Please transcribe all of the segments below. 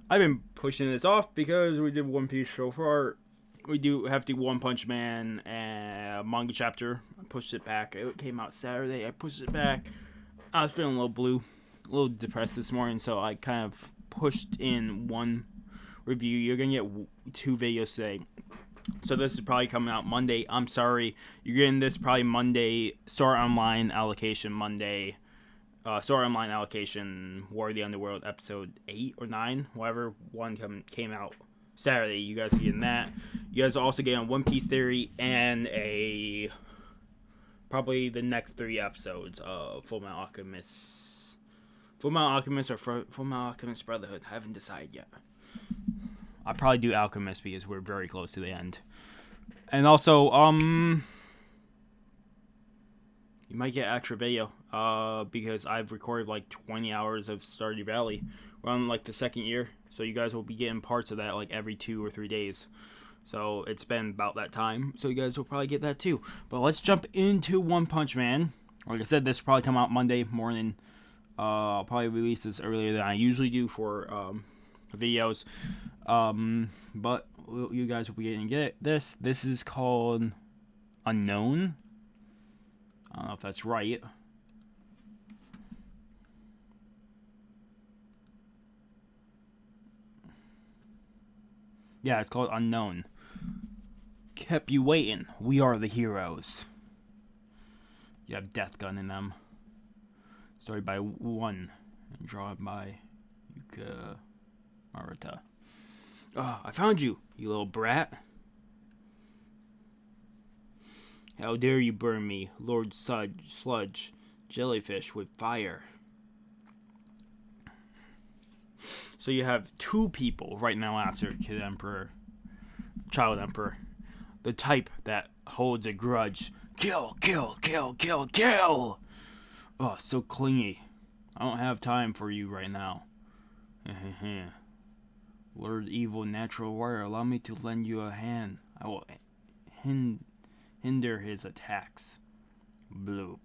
I've been pushing this off because we did One Piece so far. We do have the One Punch Man manga chapter. I pushed it back. It came out Saturday. I pushed it back. I was feeling a little blue, a little depressed this morning, so I kind of pushed in one review. You're going to get 2 videos today. So this is probably coming out Monday. I'm sorry. You're getting this probably Monday. Sword Online allocation Monday. Sword Online allocation War of the Underworld episode 8 or 9. Whatever one came out Saturday. You guys are getting that. You guys are also getting One Piece Theory and probably the next 3 episodes of Full Metal Alchemist. Full Metal Alchemist or Full Metal Alchemist Brotherhood. I haven't decided yet. I'll probably do Alchemist because we're very close to the end. And also, you might get extra video, because I've recorded like 20 hours of Stardew Valley. We're on like the 2nd year, so you guys will be getting parts of that like every 2 or 3 days. So it's been about that time, so you guys will probably get that too. But let's jump into One Punch Man. Like I said, this will probably come out Monday morning. I'll probably release this earlier than I usually do for videos. But you guys will be getting this. This is called Unknown. I don't know if that's right. Yeah, it's called Unknown. Kept you waiting. We are the heroes. You have Death Gun in them. Story by One and drawn by Yuka Maruta. Oh, I found you, you little brat. How dare you burn me, Lord Sludge, jellyfish with fire. So you have 2 people right now after Kid Emperor, Child Emperor. The type that holds a grudge. Kill, kill, kill, kill, kill! Oh, so clingy. I don't have time for you right now. Lord Evil Natural Warrior, allow me to lend you a hand. I will hinder his attacks. Bloop.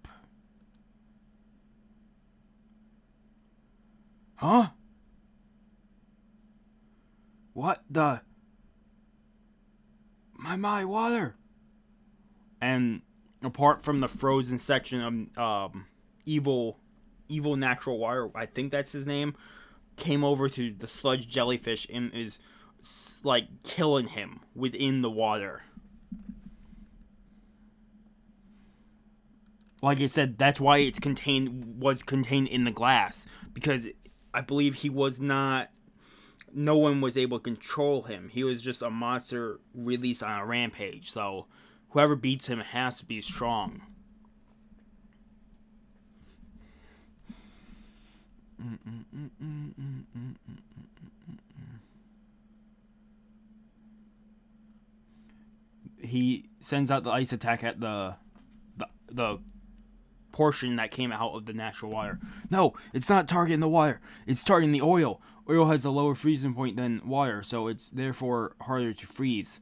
Huh? What the? My water! And apart from the frozen section of evil Natural Warrior, I think that's his name, came over to the sludge jellyfish and is like killing him within the water. Like I said, that's why was contained in the glass, because I believe he was not. No one was able to control him. He was just a monster released on a rampage. So whoever beats him has to be strong. He sends out the ice attack at the portion that came out of the natural wire. No, it's not targeting the wire. It's targeting the oil. Oil has a lower freezing point than water, so it's therefore harder to freeze.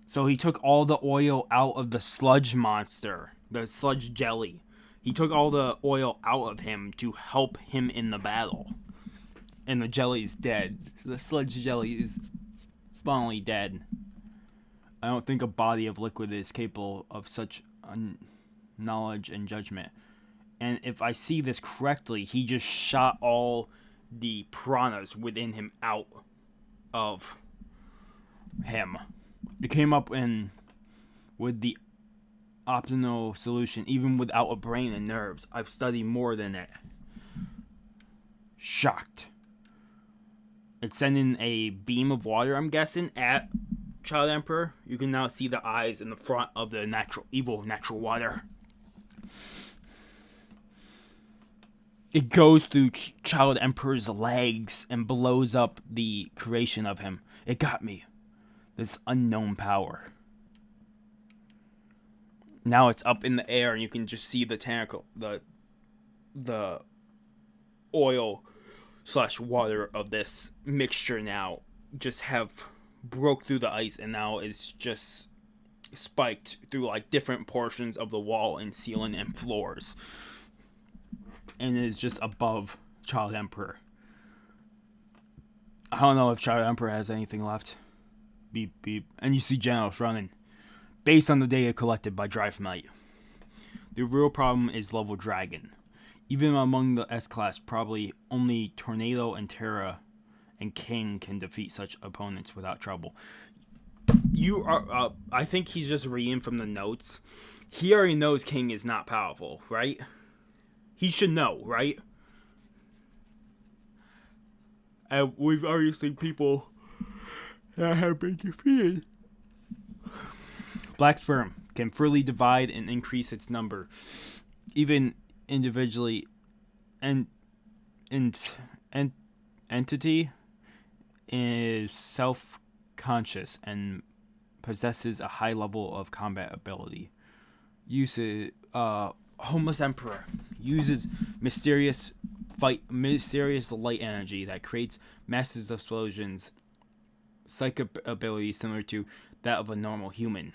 So he took all the oil out of the sludge monster, the sludge jelly. He took all the oil out of him to help him in the battle. And the jelly is dead. So the sludge jelly is finally dead. I don't think a body of liquid is capable of such knowledge and judgment. And if I see this correctly, he just shot all the piranhas within him out of him. It came up with the optimal solution, even without a brain and nerves. I've studied more than it. Shocked. It's sending a beam of water, I'm guessing, at Child Emperor. You can now see the eyes in the front of the evil natural water. It goes through Child Emperor's legs and blows up the creation of him. It got me. This unknown power. Now it's up in the air and you can just see the tentacle, the oil / water of this mixture now just have broke through the ice, and now it's just spiked through like different portions of the wall and ceiling and floors, and it is just above Child Emperor. I don't know if Child Emperor has anything left. Beep beep, and you see Genos running, based on the data collected by Drivemite. The real problem is level Dragon. Even among the S-Class, probably only Tornado and Terra and King can defeat such opponents without trouble. You are, I think he's just reading from the notes. He already knows King is not powerful, right? He should know, right? And we've already seen people that have been defeated. Black Sperm can freely divide and increase its number, even individually. And entity is self-conscious and possesses a high level of combat ability. Homeless Emperor uses mysterious light energy that creates massive explosions. Psychic ability similar to that of a normal human.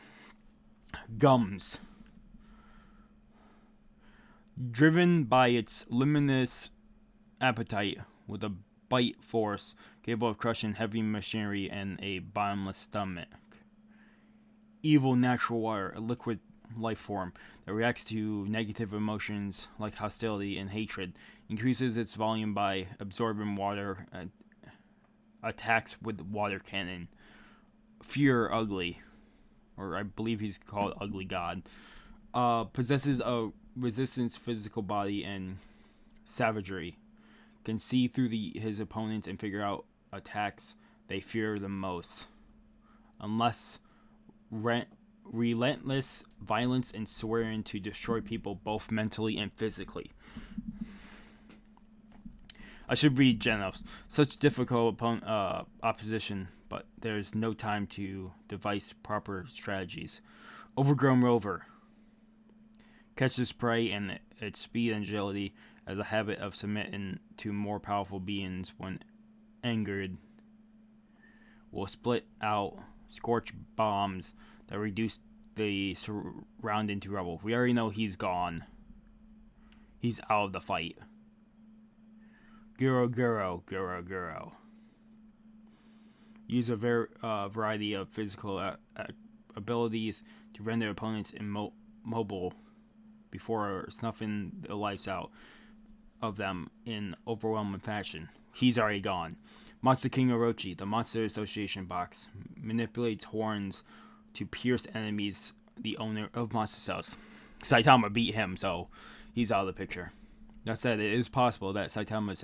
Gums. Driven by its limitless appetite with a bite force capable of crushing heavy machinery and a bottomless stomach. Evil natural water, a liquid life form that reacts to negative emotions like hostility and hatred, increases its volume by absorbing water, attacks with water cannon. Fear Ugly, or I believe he's called Ugly God, possesses a resistance physical body and savagery, can see through his opponents and figure out attacks they fear the most. Unless relentless violence and swearing to destroy people both mentally and physically. I should read Genos. Such difficult opposition, but there's no time to devise proper strategies. Overgrown Rover catches prey, and its speed and agility as a habit of submitting to more powerful beings when angered will split out scorch bombs that reduce the surrounding to rubble. We already know he's gone. He's out of the fight. Guro. Use a variety of physical abilities to render opponents immobile before snuffing the lives out of them in overwhelming fashion. He's already gone. Monster King Orochi, the Monster Association box, manipulates horns to pierce enemies, the owner of Monster Cells. Saitama beat him, so he's out of the picture. That said, it is possible that Saitama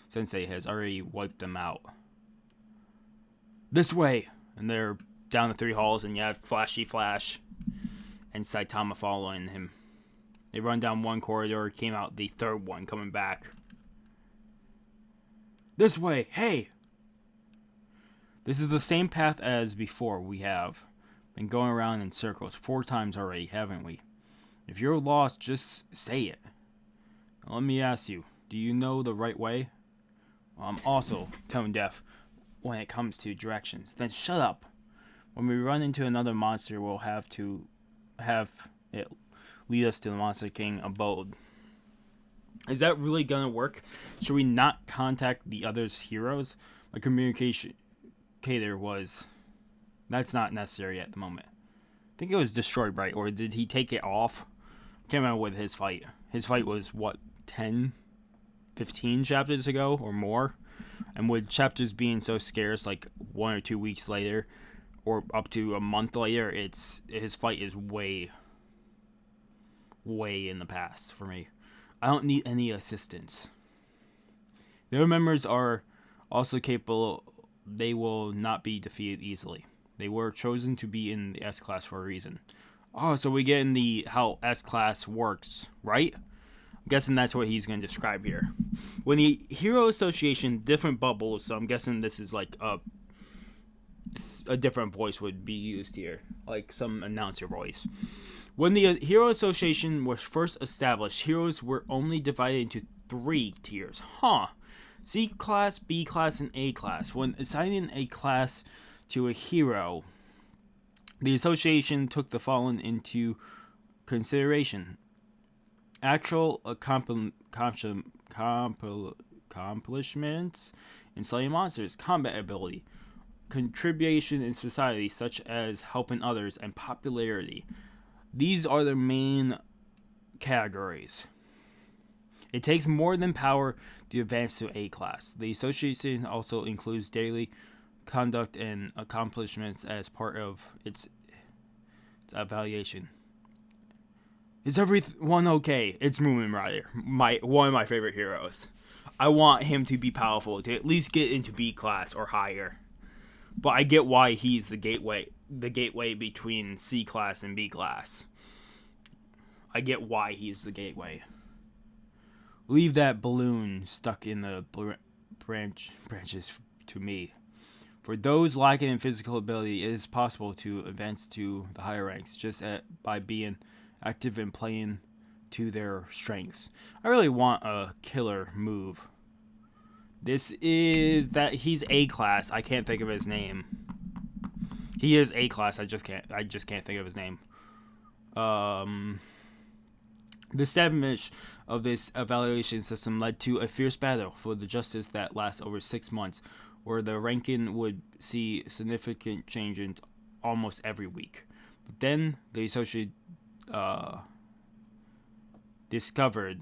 Sensei has already wiped them out. This way! And they're down the 3 halls, and you have Flashy Flash and Saitama following him. They run down one corridor, came out the third one, coming back. This way! Hey! This is the same path as before. We have been going around in circles 4 times already, haven't we? If you're lost, just say it. Now, let me ask you, do you know the right way? Well, I'm also tone deaf when it comes to directions. Then shut up. When we run into another monster, we'll have it lead us to the Monster King abode. Is that really gonna work? Should we not contact the other's heroes? My communicator was... That's not necessary at the moment. I think it was destroyed, right? Or did he take it off? Can't remember with his fight. His fight was, what, 10, 15 chapters ago or more? And with chapters being so scarce, like 1 or 2 weeks later, or up to a month later, his fight is way in the past for me. I don't need any assistance. The other members are also capable. They will not be defeated easily. They were chosen to be in the S-Class for a reason. Oh, so we get in how S-Class works, right? I'm guessing that's what he's going to describe here. When the Hero Association, different bubbles, so I'm guessing this is like a different voice would be used here, like some announcer voice. When the Hero Association was first established, heroes were only divided into 3 tiers. C class, B class, and A class. When assigning a class to a hero, The association took the following into consideration: actual accomplishments in slaying monsters, combat ability, contribution in society such as helping others, and popularity. These are the main categories. It takes more than power to advance to A class. The association also includes daily conduct and accomplishments as part of its evaluation. Is everyone okay? It's Moomin Rider, one of my favorite heroes. I want him to be powerful, to at least get into B class or higher. But I get why he's the gateway between C class and B class. I get why he's the gateway. Leave that balloon stuck in the branches to me. For those lacking in physical ability, it is possible to advance to the higher ranks just by being active and playing to their strengths. I really want a killer move. This is that he's A class. I can't think of his name. He is A class. I just can't think of his name. The establishment of this evaluation system led to a fierce battle for the justice that lasts over 6 months, where the ranking would see significant changes almost every week. But then the associate discovered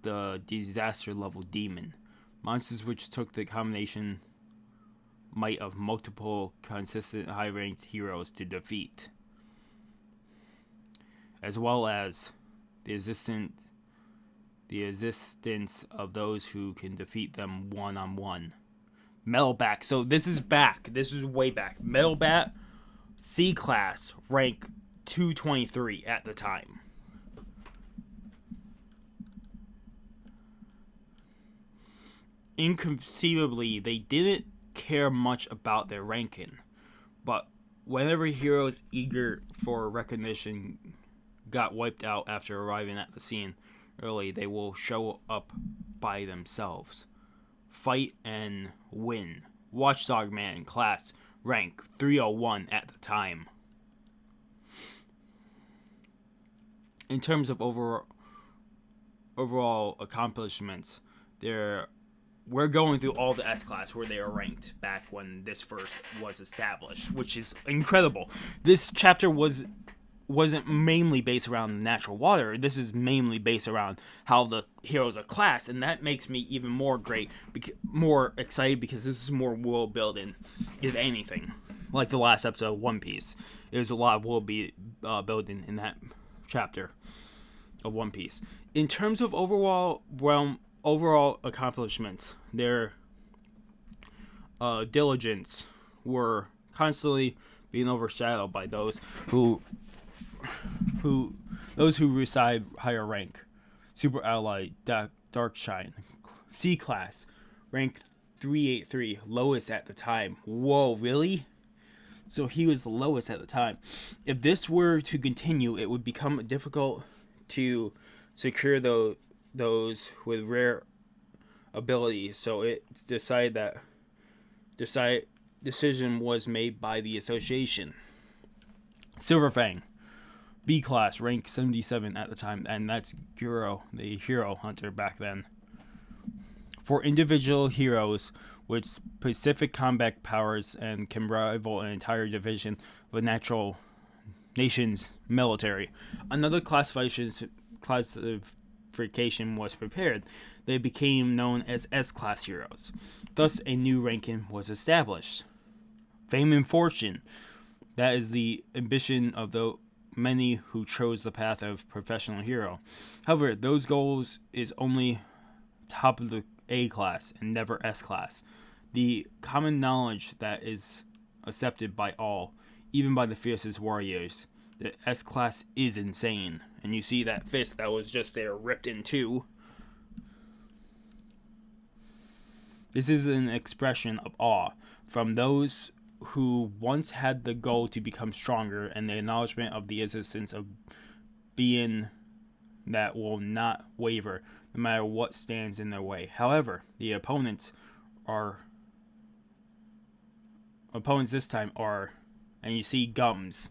the disaster level demon, monsters which took the combination might of multiple consistent high-ranked heroes to defeat, as well as the existence of those who can defeat them one-on-one. Metalbat. So this is back. This is way back. Metalbat, C class, rank 223 at the time. Inconceivably, they didn't care much about their ranking, but whenever heroes eager for recognition got wiped out after arriving at the scene early, they will show up by themselves, fight, and win. Watchdog Man class, rank 301 at the time. In terms of overall accomplishments, we're going through all the S class where they are ranked back when this first was established, which is incredible. This chapter wasn't mainly based around natural water. This is mainly based around how the heroes are classed, and that makes me even more excited because this is more world building, if anything. Like the last episode of One Piece, there's a lot of world building in that chapter of One Piece. In terms of overall accomplishments, their diligence were constantly being overshadowed by those who reside higher rank. Super Ally Darkshine, C class, rank 383, lowest at the time. Whoa, really? So he was the lowest at the time. If this were to continue, it would become difficult to secure those with rare abilities. So it's decision was made by the association. Silverfang, B class, rank 77 at the time, and that's Guro, the hero hunter back then. For individual heroes with specific combat powers and can rival an entire division of a natural nation's military, another classification was prepared. They became known as S-class heroes. Thus, a new ranking was established. Fame and fortune. That is the ambition of the many who chose the path of professional hero. However, those goals is only top of the A class and never S class. The common knowledge that is accepted by all, even by the fiercest warriors, that S class is insane. And you see that fist that was just there ripped in two. This is an expression of awe from those who once had the goal to become stronger, and the acknowledgement of the existence of being that will not waver no matter what stands in their way. However, the opponents this time are, and you see Gums.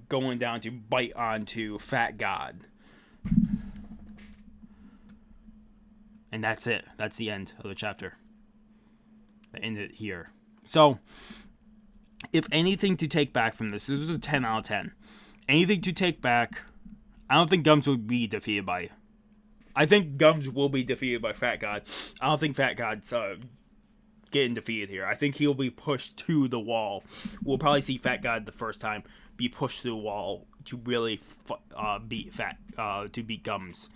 going down to bite onto Fat God. And that's it. That's the end of the chapter. I end it here. So, if anything to take back from this is a 10 out of 10. Anything to take back, I don't think Gums will be defeated by... I think Gums will be defeated by Fat God. I don't think Fat God's getting defeated here. I think he'll be pushed to the wall. We'll probably see Fat God the first time be pushed to the wall to really beat Gums.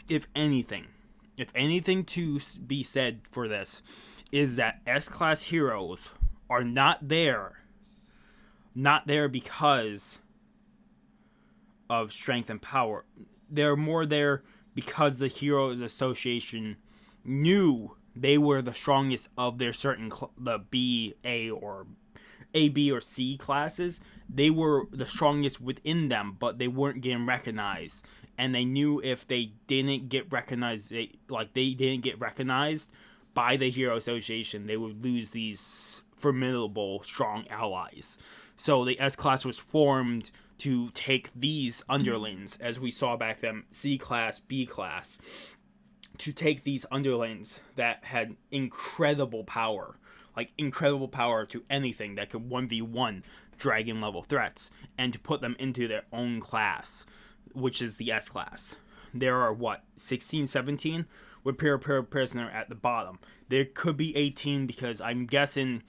If anything to be said for this is that S-Class heroes are not there because of strength and power. They're more there because the Heroes Association knew they were the strongest of their certain the B, A, B, or C classes. They were the strongest within them, but they weren't getting recognized. And they knew if they didn't get recognized, by the Hero Association, they would lose these formidable, strong allies. So the S-Class was formed to take these underlings, as we saw back then, C-Class, B-Class, to take these underlings that had incredible power to anything that could 1v1 dragon level threats, and to put them into their own class, which is the S-Class. There are, 16, 17? With Prisoner at the bottom. There could be 18, because I'm guessing,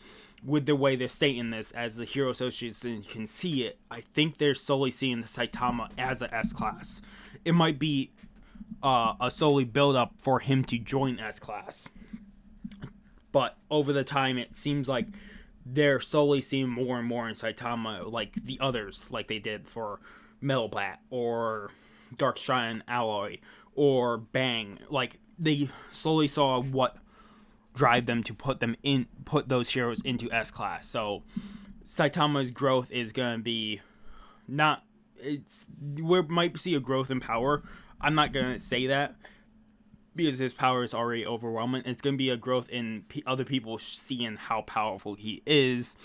with the way they're stating this, as the Hero Association can see it, I think they're solely seeing the Saitama as a S-Class. It might be a solely build-up for him to join S-Class. But over the time, it seems like they're solely seeing more and more in Saitama, like the others, like they did for Metal Bat, or Dark Shrine Alloy, or Bang. Like, they slowly saw what drive them to put those heroes into S-Class. So Saitama's growth is going to be we might see a growth in power. I'm not going to say that, because his power is already overwhelming. It's going to be a growth in other people seeing how powerful he is,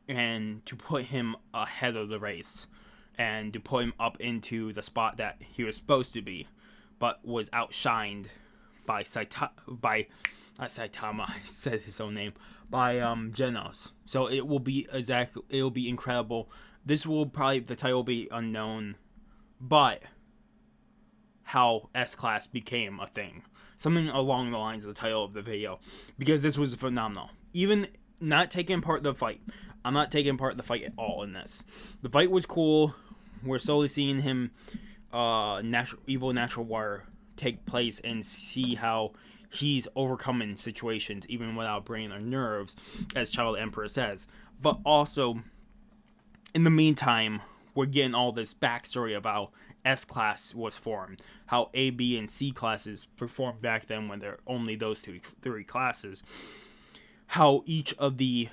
and to put him ahead of the race, and to put him up into the spot that he was supposed to be, but was outshined by not Saitama, I said his own name, by Genos. So it will be incredible. The title will be unknown, but how S-Class became a thing. Something along the lines of the title of the video, because this was phenomenal. Even not taking part in the fight. I'm not taking part in the fight at all in this. The fight was cool. We're slowly seeing him, Evil Natural War, take place, and see how he's overcoming situations even without brain or nerves, as Child Emperor says. But also, in the meantime, we're getting all this backstory of how S-Class was formed, how A, B, and C classes performed back then when there are only those three classes, how each of the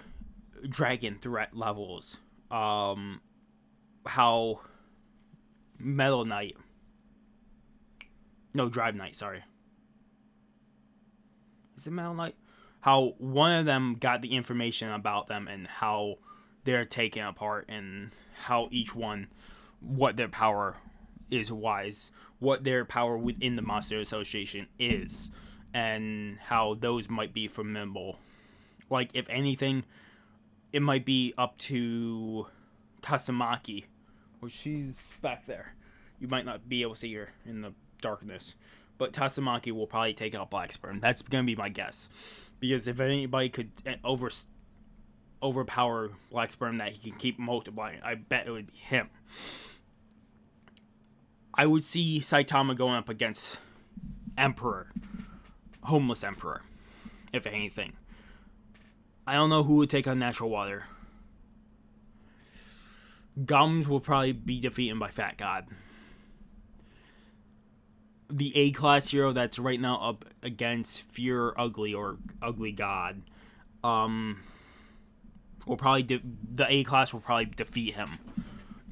dragon threat levels, how Metal Knight, no, Drive Knight, sorry. Is it Metal Knight? How one of them got the information about them, and how they're taken apart, and how each one, what their power is what their power within the Monster Association is, and how those might be formidable. Like, if anything, it might be up to Tatsumaki, or she's back there. You might not be able to see her in the darkness, but Tatsumaki will probably take out Black Sperm. That's gonna be my guess, because if anybody could overpower Black Sperm that he can keep multiplying, I bet it would be him. I would see Saitama going up against Emperor, Homeless Emperor, if anything. I don't know who would take on Natural Water. Gums will probably be defeated by Fat God. The A-Class hero that's right now up against Fear Ugly, or Ugly God, will probably the A-Class will probably defeat him.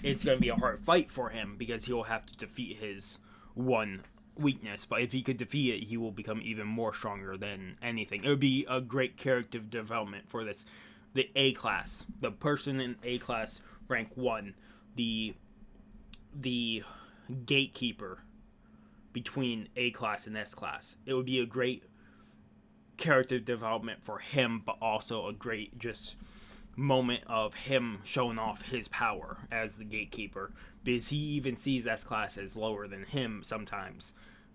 It's going to be a hard fight for him, because he will have to defeat his one weakness. But if he could defeat it, he will become even more stronger than anything. It would be a great character development for this the A class, the person in A class rank 1, the gatekeeper between A class and S class. It would be a great character development for him, but also a great just moment of him showing off his power as the gatekeeper, because he even sees S class as lower than him sometimes,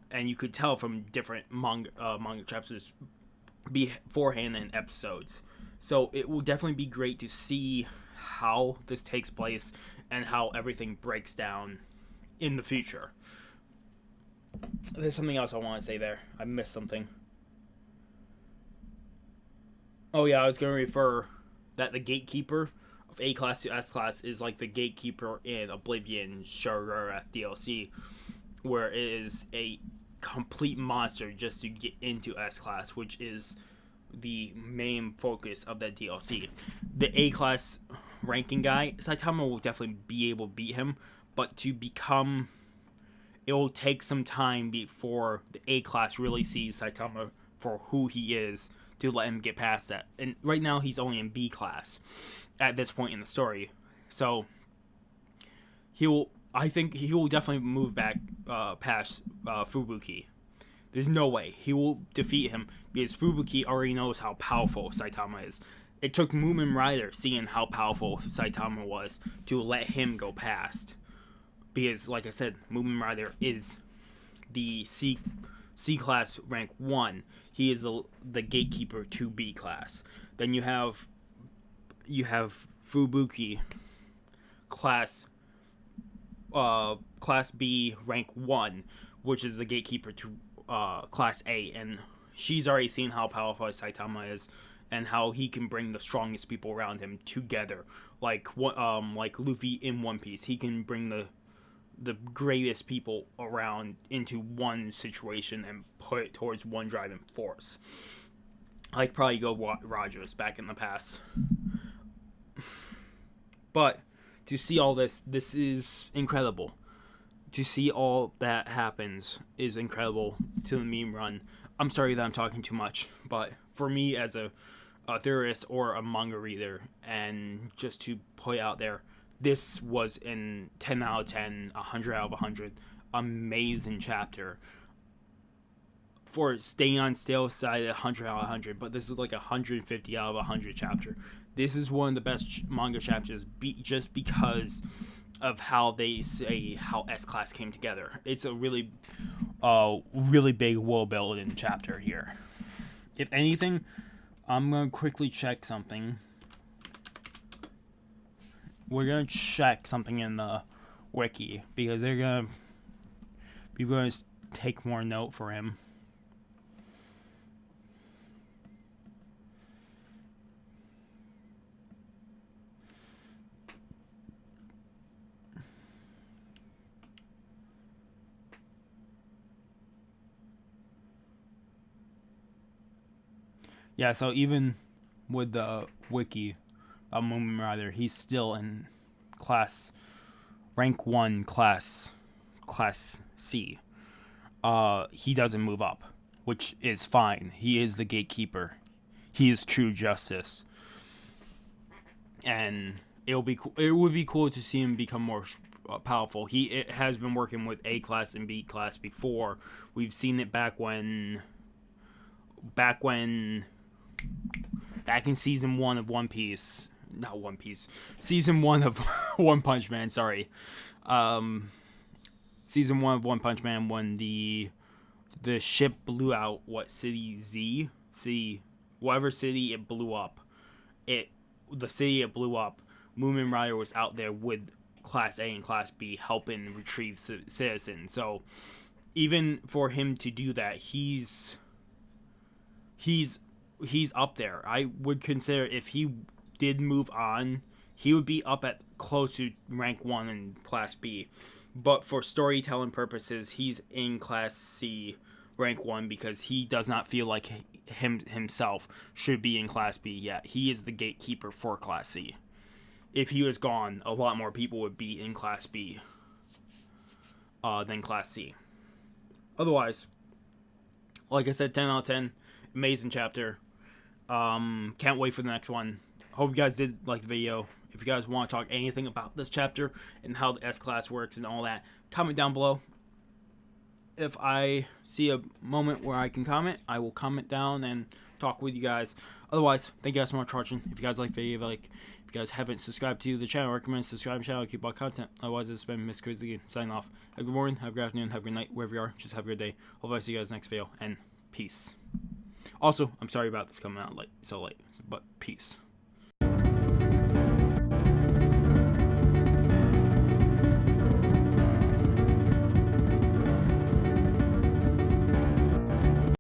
and you could tell from different manga chapters beforehand in episodes. So it will definitely be great to see how this takes place and how everything breaks down in the future. There's something else I want to say there. I missed something. Oh yeah, I was going to refer that the gatekeeper of A class to S class is like the gatekeeper in Oblivion Shurara DLC, where it is a complete monster just to get into S class, which is the main focus of that DLC. The A class ranking guy, Saitama will definitely be able to beat him, but to become, it will take some time before the A class really sees Saitama for who he is to let him get past that. And right now he's only in B class at this point in the story, so I think he will definitely move back past Fubuki. There's no way he will defeat him, because Fubuki already knows how powerful Saitama is. It took Moomin Rider seeing how powerful Saitama was to let him go past. Because, like I said, Moomin Rider is the C class rank 1. He is the gatekeeper to B class. Then you have Fubuki, class B rank 1, which is the gatekeeper to class A, and she's already seen how powerful Saitama is and how he can bring the strongest people around him together, like Luffy in One Piece. He can bring the greatest people around into one situation and put it towards one driving force. Like probably go Rogers back in the past. But to see all this is incredible. To see all that happens is incredible to the meme run. I'm sorry that I'm talking too much, but for me as a theorist or a manga reader, and just to put out there, this was in 10 out of 10, 100 out of 100. Amazing chapter. For staying on stale side, 100 out of 100, but this is like 150 out of 100 chapter. This is one of the best manga chapters just because of how they say how S class came together. It's a really big world building chapter here. If anything, I'm going to quickly check something. We're going to check something in the wiki, because they're going to take more note for him. Yeah, so even with the wiki of Moomin Rider, he's still in class rank 1, class C. He doesn't move up, which is fine. He is the gatekeeper. He is true justice. And it would be cool to see him become more powerful. He has been working with A class and B class before. We've seen it back in season 1 of One Piece. Not One Piece. Season 1 of One Punch Man, sorry. Season 1 of One Punch Man, when the ship blew out, what city? Whatever city it blew up. The city it blew up, Moomin Rider was out there with Class A and Class B helping retrieve citizens. So even for him to do that, he's up there. I would consider if he did move on, he would be up at close to rank 1 in Class B. But for storytelling purposes, he's in Class C, rank 1, because he does not feel like himself should be in Class B yet. He is the gatekeeper for Class C. If he was gone, a lot more people would be in Class B than Class C. Otherwise, like I said, 10 out of 10. Amazing chapter. Can't wait for the next one. hope you guys did like the video. If you guys want to talk anything about this chapter and how the S-Class works and all that, comment down below. If I see a moment where I can comment, I will comment down and talk with you guys. Otherwise, thank you guys so much for watching. If you guys like the video, if you guys haven't subscribed to the channel, I recommend subscribe to the channel to keep all content. Otherwise, it's been Mr. Crazy again, signing off. Have a good morning, have a good afternoon, have a good night, wherever you are. Just have a good day. Hopefully I see you guys next video, and peace. Also, I'm sorry about this coming out so late, but peace.